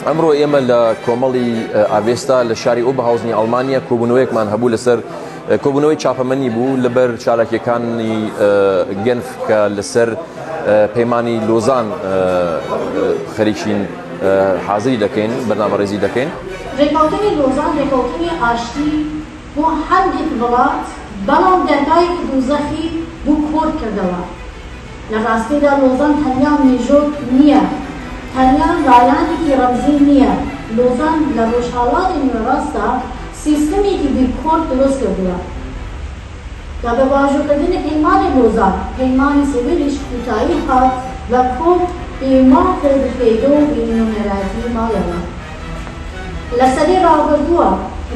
ئەمڕۆ ئێمە لە کۆمەڵی ئاڤێستا لە شاری ئۆبەهاوزنی ئەڵمانیا کۆبوونەوەیەکمان هەبوو لەسەر کۆبوونەوەی چاپەمەنی بوو لەبەر چالاکیەکانی گەنف کە لەسەر پەیمانی لۆزان خەریکین حازری دەکەین بەرنامەڕێزی دەکەین. ڕێککەوتنی لۆزان ڕێککەوتنی ئاشتی بۆ هەندێک وڵات بەڵام دەرگایەک دووزەخی بوو کۆر کردەوە. لە ڕاستیدا لۆزان تەنیا مێژۆک نییە، تەنیا لایەنێکی ڕەمزی نییە. لۆزان لە ڕۆژهەڵاتی نوێڕاستدا سیستەمێکی بیرکۆر دروست کردووە کە بە باژووکردنی پەیمانی لۆزان پەیمانی سێبیریش کوتایی هات و کۆ پەیمان کرد پێدۆ و بینونەرەتی ماڵەوە. لە سەری ڕابردووە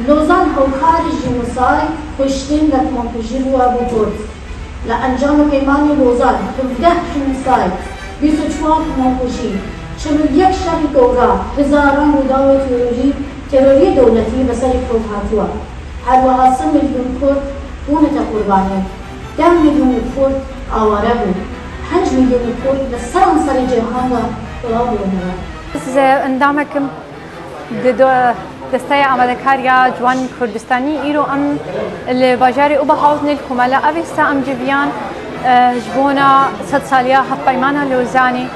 لۆزان هەوکاری ژینۆسای کوشتن لە کۆمەڵکوژی بووە بۆ کورد. لە ئەنجام پەیمانی لۆزان 17 ژینۆسای 24 کۆمەڵکوژی 41 شەڕی گەورە هزاران ڕووداوی تێرۆری دەوڵەتی بەسەری کورد هاتووە. هەروەها 3 میلیۆن کورد بوونەتە قوربانیان، 10 میلیۆن کورد ئاوارە بوون، 5 میلیۆن کورد لە سەرانسەری جیهاندا بڵاو بوونەوە. ئەندامێکم دەستای ئامادەکاریە جوانی کوردستانی ئیرۆ ئەم لە باژاری ئۆبەهاوزنی کۆمەلە ئەڤێستا ئەم جڤیان ji bona 100 saliya hevpeymana Lozanê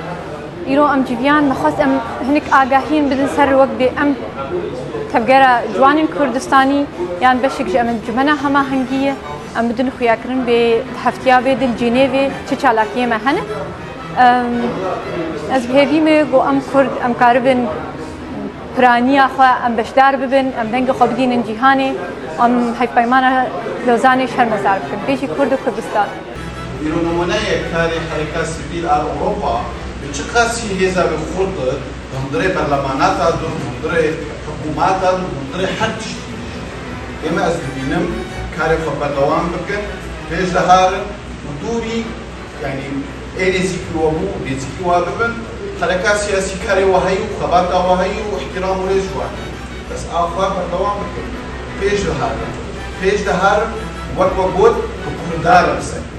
îro em civiyan mixwast em hinek agahiyên bidin ser wek bê em tevgera ciwanên Kurdistanî yan beşek ji em cimena hemahengî ye em bidin xuyakirin bê heftiya vê dil Cînêvê çi çalakiyê me hene. Ez bi hêvî me got em Kurd em karibin piraniya xwe em beşdar bibin, em dengê xwe bidînin cîhanê, em hevpeymana Lozanê şermezar bikin bêjî Kurd û Kurdistan. İro numuneye kari harekat sivil al Avrupa çi qasî hêza bi xurt hundirê berlemanata dur hundirê hikûmata dur hundirê her tiştî ême ez dibînim karê xwe berdewam bikin pêş diharin û dûrî yanî ê nêzîkî we bû nêzîkî we bibin harekat siyasî karê we heyî û xebata we heyî û ihtirâm û rêj wan bes a xwe berdewam bikin pêş diharin wek we got bi kurdar bisin.